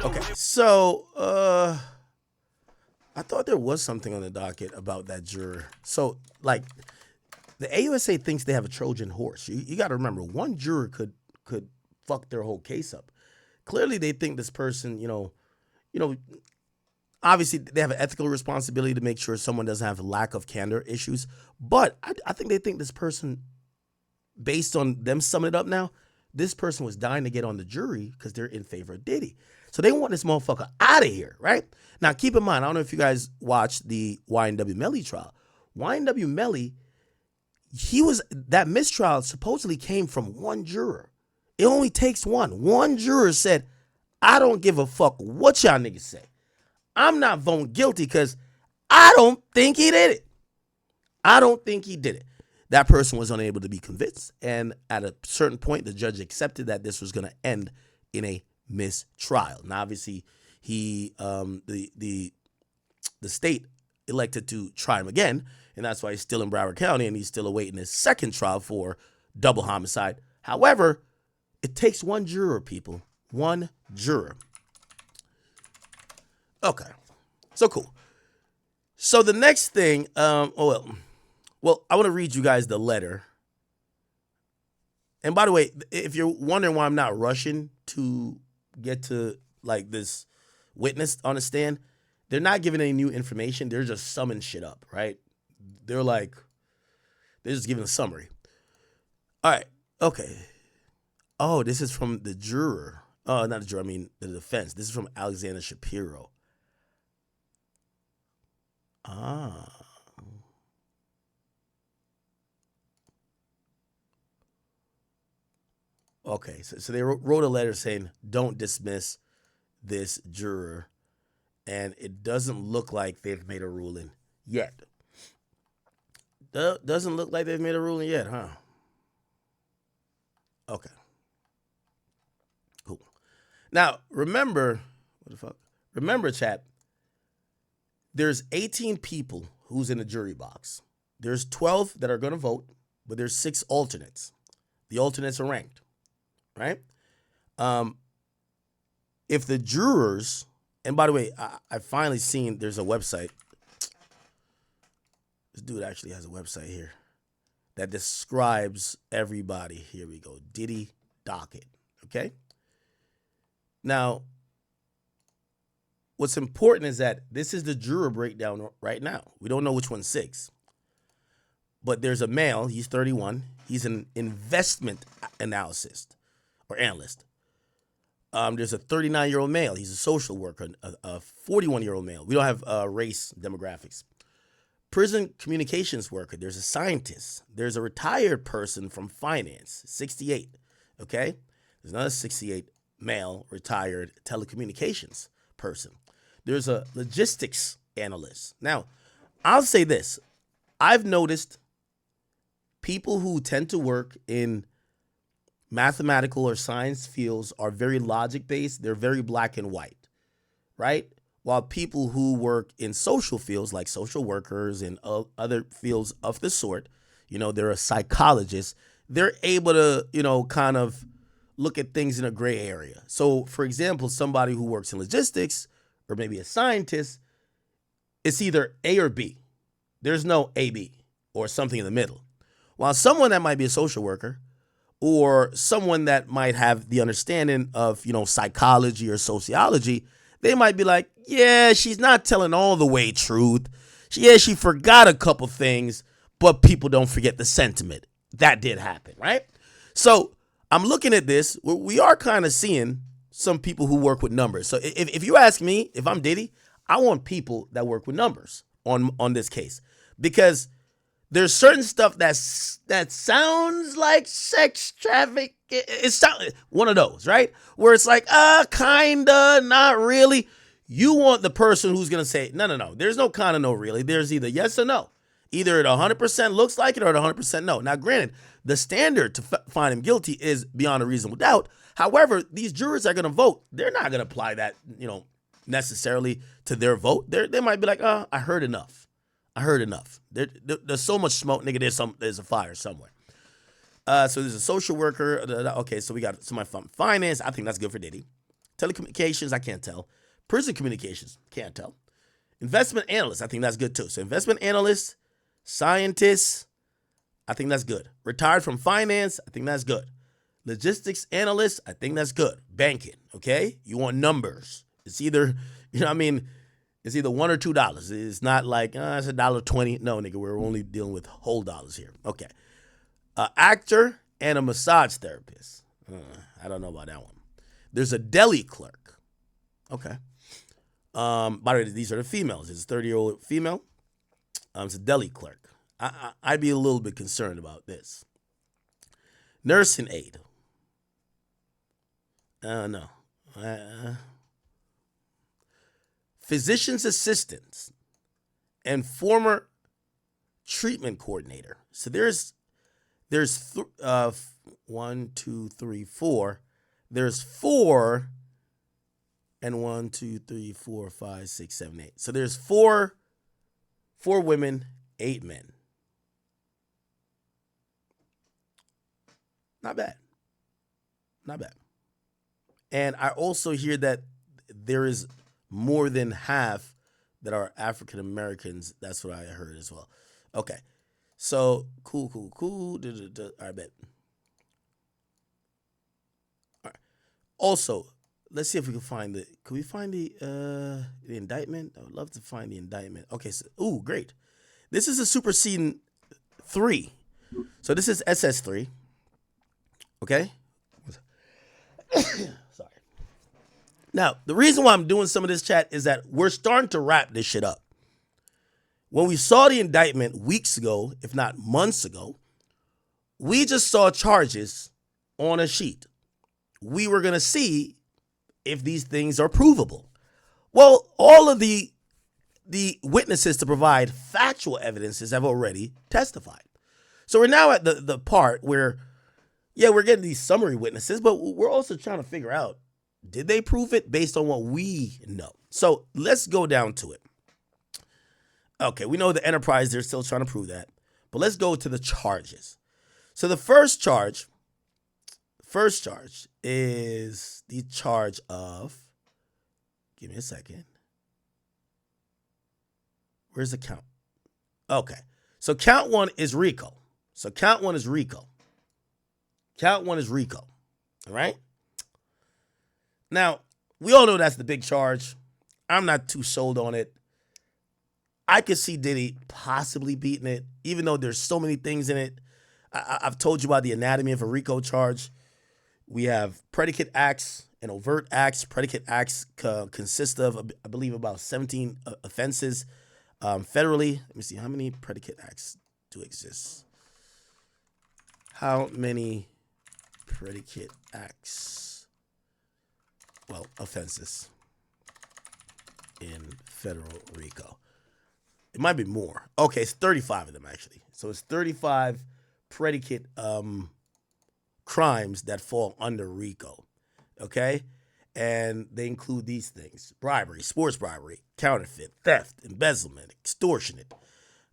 Okay, so I thought there was something on the docket about that juror. So, like, the AUSA thinks they have a Trojan horse. You got to remember, one juror could fuck their whole case up. Clearly, they think this person, obviously they have an ethical responsibility to make sure someone doesn't have lack of candor issues. But I think they think this person, based on them summing it up now, this person was dying to get on the jury because they're in favor of Diddy. So they want this motherfucker out of here, right? Now, keep in mind, I don't know if you guys watched the YNW Melly trial. YNW Melly, that mistrial supposedly came from one juror. It only takes one. One juror said, I don't give a fuck what y'all niggas say. I'm not voting guilty because I don't think he did it. I don't think he did it. That person was unable to be convinced. And at a certain point, the judge accepted that this was going to end in a mistrial. Now, obviously, the state elected to try him again. And that's why he's still in Broward County and he's still awaiting his second trial for double homicide. However, it takes one juror, people. One juror. Okay. So cool. So the next thing, well, I want to read you guys the letter. And by the way, if you're wondering why I'm not rushing to get to like this witness on the stand, they're not giving any new information. They're just summing shit up, right? They're just giving a summary. All right. Okay. Oh, this is from the juror. Oh, not the juror. I mean, the defense. This is from Alexander Shapiro. Ah. Okay, so they wrote a letter saying, don't dismiss this juror. And it doesn't look like they've made a ruling yet. Doesn't look like they've made a ruling yet, huh? Okay. Cool. Now, remember, what the fuck? Remember, chat, there's 18 people who's in the jury box. There's 12 that are going to vote, but there's 6 alternates. The alternates are ranked. Right? If the jurors, and by the way, I finally seen there's a website. This dude actually has a website here that describes everybody. Here we go. Diddy docket. Okay? Now, what's important is that this is the juror breakdown right now. We don't know which one's 6. But there's a male, he's 31. He's an investment analyst. Or analyst. There's a 39-year-old male. He's a social worker. A 41-year-old male. We don't have race demographics. Prison communications worker. There's a scientist. There's a retired person from finance, 68. Okay? There's another 68 male retired telecommunications person. There's a logistics analyst. Now, I'll say this. I've noticed people who tend to work in mathematical or science fields are very logic-based. They're very black and white, right? While people who work in social fields like social workers and other fields of the sort, they're a psychologist, they're able to, kind of look at things in a gray area. So, for example, somebody who works in logistics or maybe a scientist, it's either A or B. There's no A-B or something in the middle. While someone that might be a social worker or someone that might have the understanding of, psychology or sociology, they might be like, yeah, she's not telling all the way truth. She forgot a couple things, but people don't forget the sentiment. That did happen, right? So I'm looking at this. We are kind of seeing some people who work with numbers. So if you ask me, if I'm Diddy, I want people that work with numbers on this case. Because there's certain stuff that sounds like sex traffic. It's one of those, right? Where it's like, kinda, not really. You want the person who's going to say, no. There's no kinda, no really. There's either yes or no. Either it 100% looks like it or it 100% no. Now, granted, the standard to find him guilty is beyond a reasonable doubt. However, these jurors are going to vote. They're not going to apply that, necessarily to their vote. They might be like, I heard enough. There's so much smoke, nigga. There's a fire somewhere. So there's a social worker. Okay, so we got somebody from finance. I think that's good for Diddy. Telecommunications, I can't tell. Prison communications, can't tell. Investment analyst, I think that's good too. So investment analyst, scientists, I think that's good. Retired from finance, I think that's good. Logistics analyst, I think that's good. Banking, okay? You want numbers. It's either, you know what I mean? It's either $1 or $2. It's not like, it's $1.20. No, nigga, we're only dealing with whole dollars here. Okay. Actor and a massage therapist. I don't know about that one. There's a deli clerk. Okay. By the way, these are the females. It's a 30-year-old female. It's a deli clerk. I'd be a little bit concerned about this. Nursing aide. No. Physician's assistants and former treatment coordinator. So there's 1, 2, 3, 4. There's 4 and 1, 2, 3, 4, 5, 6, 7, 8. So there's 4 women, 8 men. Not bad. Not bad. And I also hear that there is more than half that are African Americans. That's what I heard as well. Okay. So cool. I bet. All right. Also, let's see if we can find the. Can we find the indictment? I would love to find the indictment. Okay. So, great. This is a superseding 3. So this is SS3. Okay. Sorry. Now, the reason why I'm doing some of this, chat, is that we're starting to wrap this shit up. When we saw the indictment weeks ago, if not months ago, we just saw charges on a sheet. We were going to see if these things are provable. Well, all of the witnesses to provide factual evidences have already testified. So we're now at the part where, yeah, we're getting these summary witnesses, but we're also trying to figure out, did they prove it based on what we know? So let's go down to it. Okay, we know the enterprise, they're still trying to prove that. But let's go to the charges. So the first charge is the charge of, give me a second. Where's the count? Okay, so count 1 is RICO. Count 1 is RICO. All right? Now, we all know that's the big charge. I'm not too sold on it. I could see Diddy possibly beating it, even though there's so many things in it. I've told you about the anatomy of a RICO charge. We have predicate acts and overt acts. Predicate acts consist of, I believe, about 17 offenses federally. Let me see, how many predicate acts do exist? How many predicate acts, offenses in federal RICO? It might be more. Okay, it's 35 of them, actually. So it's 35 predicate crimes that fall under RICO, okay? And they include these things: bribery, sports bribery, counterfeit, theft, embezzlement, extortionate,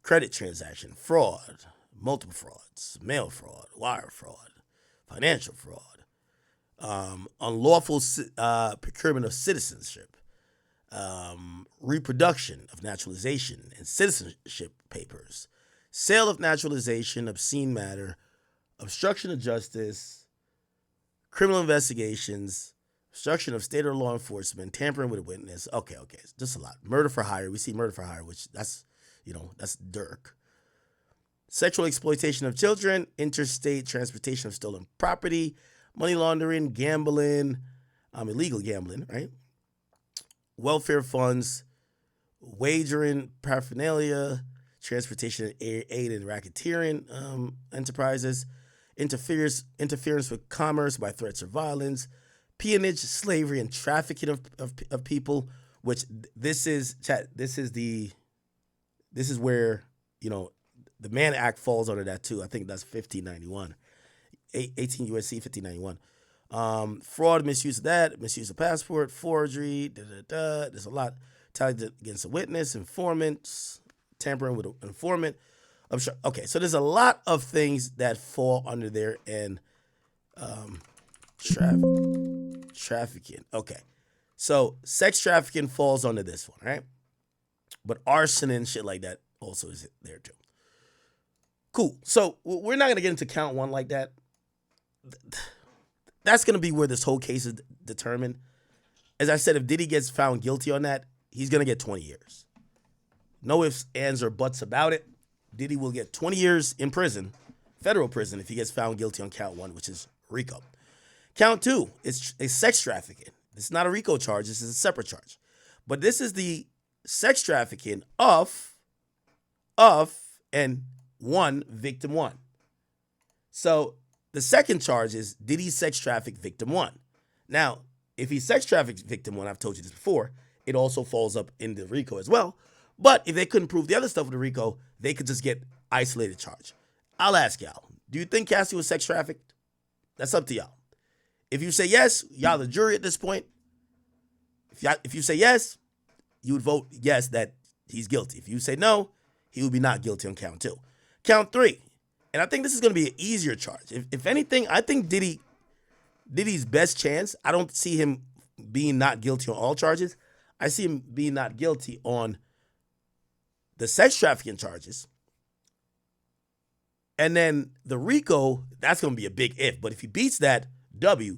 credit transaction, fraud, multiple frauds, mail fraud, wire fraud, financial fraud, unlawful procurement of citizenship, reproduction of naturalization and citizenship papers, sale of naturalization, obscene matter, obstruction of justice, criminal investigations, obstruction of state or law enforcement, tampering with a witness. Okay, it's just a lot. Murder for hire. We see murder for hire, which that's Dirk. Sexual exploitation of children, interstate transportation of stolen property, money laundering, gambling, illegal gambling, right? Welfare funds, wagering, paraphernalia, transportation aid and racketeering enterprises, interference with commerce by threats or violence, peonage, slavery, and trafficking of people. Which this is where the Mann Act falls under that too. I think that's 1591, 18 U.S.C. 1591. Fraud, misuse of that, misuse of passport, forgery, There's a lot tied against a witness, informants, tampering with an informant, Okay, so there's a lot of things that fall under there, and trafficking. Okay, so sex trafficking falls under this one, right? But arson and shit like that also is there too. Cool. So we're not gonna get into count one like that. That's gonna be where this whole case is determined. As I said, if Diddy gets found guilty on that, he's gonna get 20 years. No ifs, ands, or buts about it. Diddy will get 20 years in prison, federal prison, if he gets found guilty on count one, which is RICO. Count two is sex trafficking. It's not a RICO charge. This is a separate charge. But this is the sex trafficking of and one victim one. So the second charge is Diddy sex traffic victim one. Now, if he sex traffics victim one, I've told you this before, it also falls up in the RICO as well. But if they couldn't prove the other stuff with the RICO, they could just get isolated charge. I'll ask y'all, do you think Cassie was sex trafficked? That's up to y'all. If you say yes, y'all the jury at this point. If you say yes, you would vote yes that he's guilty. If you say no, he would be not guilty on count two. Count three, and I think this is going to be an easier charge. If anything, I think Diddy's best chance, I don't see him being not guilty on all charges. I see him being not guilty on the sex trafficking charges. And then the RICO, that's going to be a big if. But if he beats that W,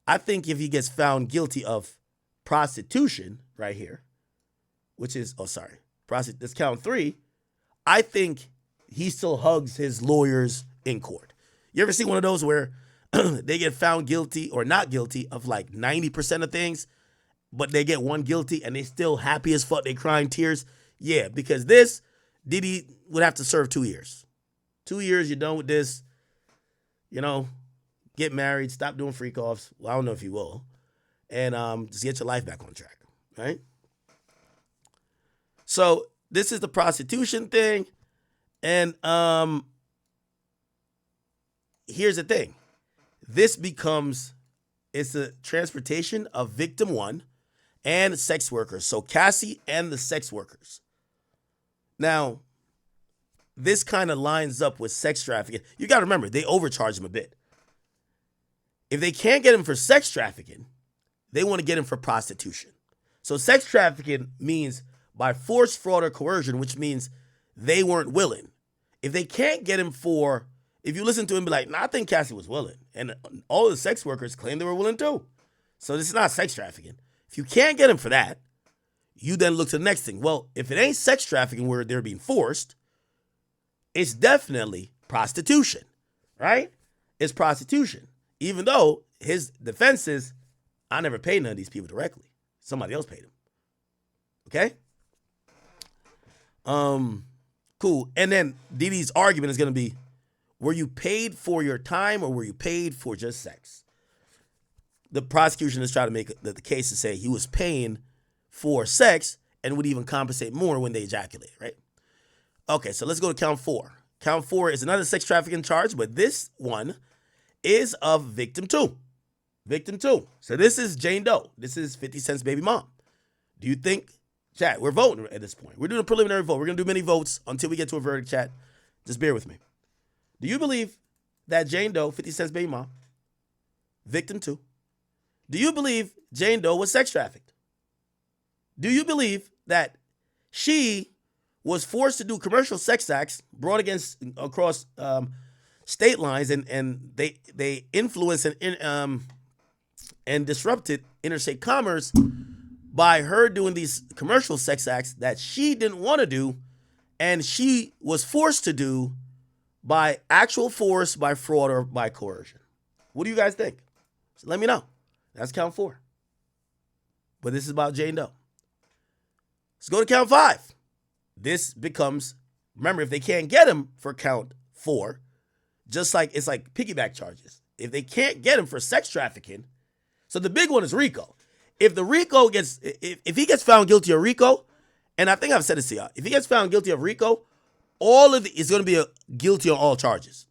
I think if he gets found guilty of prostitution right here, which is, that's count three, I think he still hugs his lawyers in court. You ever see one of those where they get found guilty or not guilty of like 90% of things, but they get one guilty and they still happy as fuck, they crying tears? Yeah, because this, Diddy would have to serve 2 years. 2 years, you're done with this, get married, stop doing freak offs. Well, I don't know if you will. And just get your life back on track, right? So this is the prostitution thing. And here's the thing. It's a transportation of victim one and sex workers. So Cassie and the sex workers. Now, this kind of lines up with sex trafficking. You got to remember, they overcharge him a bit. If they can't get him for sex trafficking, they want to get him for prostitution. So sex trafficking means by force, fraud, or coercion, which means they weren't willing. If they can't get him if you listen to him, be like, I think Cassie was willing. And all the sex workers claim they were willing too. So this is not sex trafficking. If you can't get him for that, you then look to the next thing. Well, if it ain't sex trafficking where they're being forced, it's definitely prostitution, right? It's prostitution. Even though his defense is, I never paid none of these people directly. Somebody else paid him. Okay? Cool. And then Diddy's argument is going to be, were you paid for your time or were you paid for just sex? The prosecution is trying to make the case to say he was paying for sex and would even compensate more when they ejaculate, right? Okay, so let's go to count four. Count four is another sex trafficking charge, but this one is of victim two. Victim two. So this is Jane Doe. This is 50 Cent's baby mom. Do you think, chat, we're voting at this point. We're doing a preliminary vote. We're going to do many votes until we get to a verdict, chat. Just bear with me. Do you believe that Jane Doe, 50 Cent's baby mom, victim two, do you believe Jane Doe was sex trafficked? Do you believe that she was forced to do commercial sex acts brought across state lines and they influenced and disrupted interstate commerce by her doing these commercial sex acts that she didn't want to do and she was forced to do by actual force, by fraud, or by coercion? What do you guys think? So let me know. That's count four. But this is about Jane Doe. Let's go to count five. This becomes, remember, if they can't get him for count four, just like it's like piggyback charges. If they can't get him for sex trafficking, so the big one is RICO. If he gets found guilty of RICO, and I think I've said this to y'all, if he gets found guilty of RICO, is going to be guilty on all charges.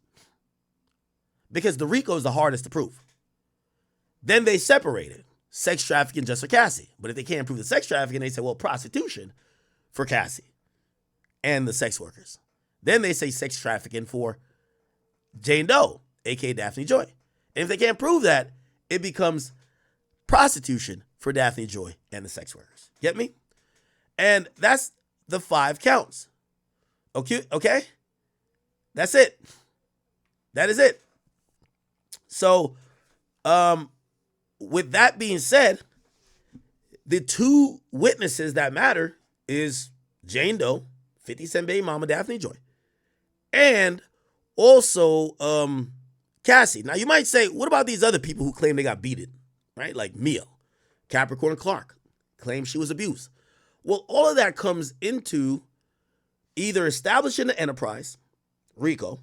Because the RICO is the hardest to prove. Then they separated sex trafficking just for Cassie. But if they can't prove the sex trafficking, they say, well, prostitution for Cassie and the sex workers. Then they say sex trafficking for Jane Doe, aka Daphne Joy. And if they can't prove that, it becomes prostitution for Daphne Joy and the sex workers. Get me? And that's the 5 counts. Okay? That's it. That is it. So, with that being said, the 2 witnesses that matter is Jane Doe, 50 Cent baby mama Daphne Joy, and also Cassie. Now you might say, what about these other people who claim they got beaten, right? Like Mia, Capricorn Clark, claims she was abused. Well, all of that comes into either establishing the enterprise, RICO,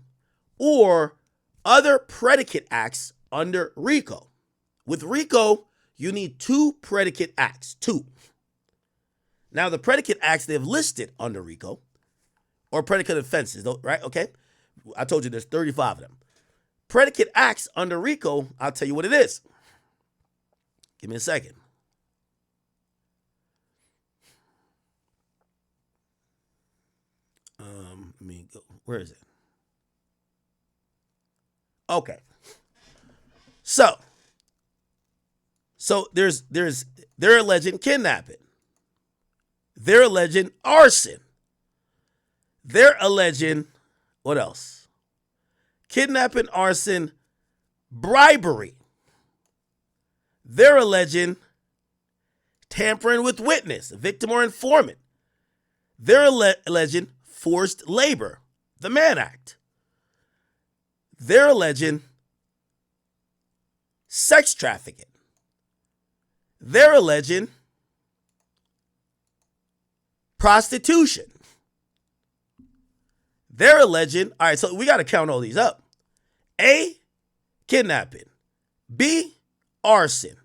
or other predicate acts under RICO. With RICO, you need 2 predicate acts, 2. Now, the predicate acts they've listed under RICO, or predicate offenses, right? Okay? I told you there's 35 of them. Predicate acts under RICO, I'll tell you what it is. Give me a second. Let me go. Where is it? Okay. So they're alleging kidnapping. They're alleging arson. They're alleging, what else? Kidnapping, arson, bribery. They're alleging tampering with witness, victim or informant. They're alleging forced labor, the Mann Act. They're alleging sex trafficking. They're alleging prostitution. They're alleging, all right, so we got to count all these up. A, kidnapping. B, arson.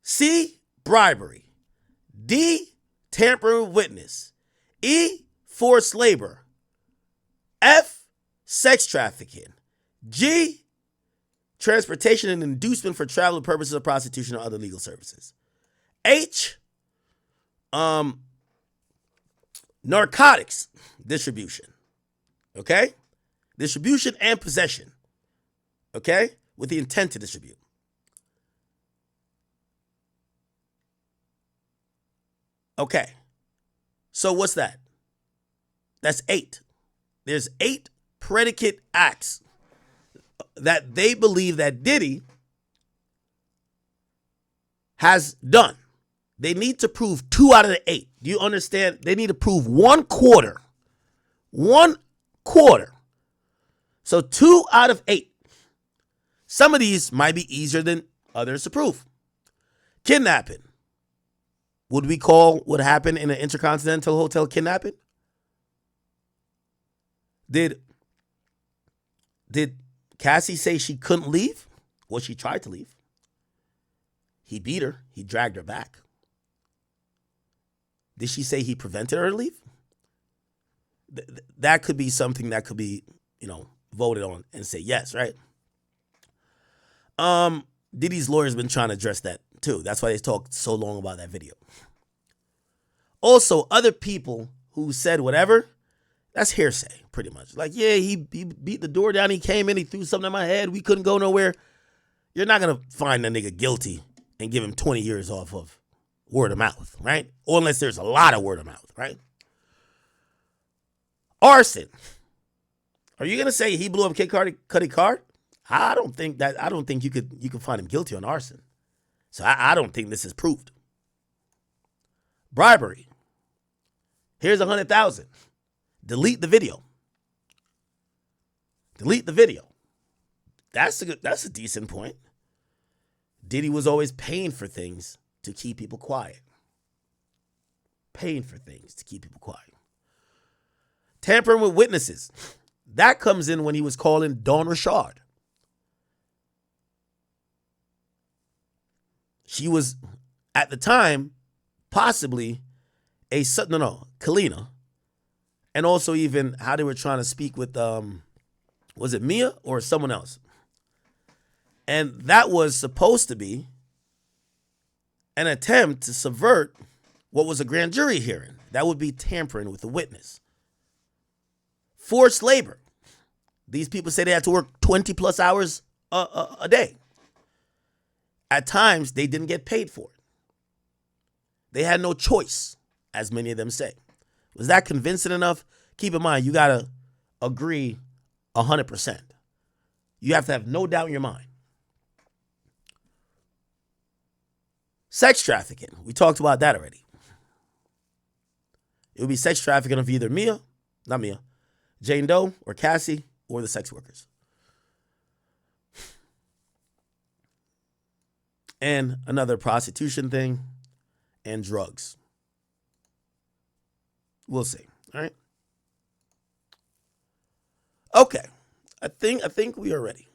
C, bribery. D, tampering with witness. E, forced labor. F, sex trafficking. G, transportation and inducement for travel purposes of prostitution or other legal services. H, narcotics distribution. Okay? Distribution and possession. Okay? With the intent to distribute. Okay. So what's that? That's 8. There's 8 predicate acts that they believe that Diddy has done. They need to prove 2 out of the 8. Do you understand? They need to prove 1 quarter. 1 quarter. So 2 out of 8. Some of these might be easier than others to prove. Kidnapping. Would we call what happened in an Intercontinental Hotel kidnapping? Did Cassie say she couldn't leave? Well, she tried to leave. He beat her. He dragged her back. Did she say he prevented her to leave? That could be something that could be, voted on and say yes, right? Diddy's lawyer's been trying to address that too. That's why they talked so long about that video. Also, other people who said whatever, that's hearsay, pretty much. Like, yeah, he beat the door down, he came in, he threw something in my head, we couldn't go nowhere. You're not going to find a nigga guilty and give him 20 years off of word of mouth, right? Or unless there's a lot of word of mouth, right? Arson. Are you going to say he blew up Kid Cudi car? I don't think you could find him guilty on arson. So I don't think this is proved. Bribery. Here's $100,000. Delete the video. Delete the video. That's a decent point. Diddy was always paying for things to keep people quiet. Paying for things to keep people quiet. Tampering with witnesses. That comes in when he was calling Dawn Richard. She was, at the time, possibly Kalina. And also even how they were trying to speak with, was it Mia or someone else? And that was supposed to be an attempt to subvert what was a grand jury hearing. That would be tampering with a witness. Forced labor. These people say they had to work 20 plus hours a day. At times, they didn't get paid for it. They had no choice, as many of them say. Was that convincing enough? Keep in mind, you got to agree 100%. You have to have no doubt in your mind. Sex trafficking. We talked about that already. It would be sex trafficking of either Jane Doe or Cassie or the sex workers. And another prostitution thing and drugs. We'll see. All right. Okay. I think we are ready.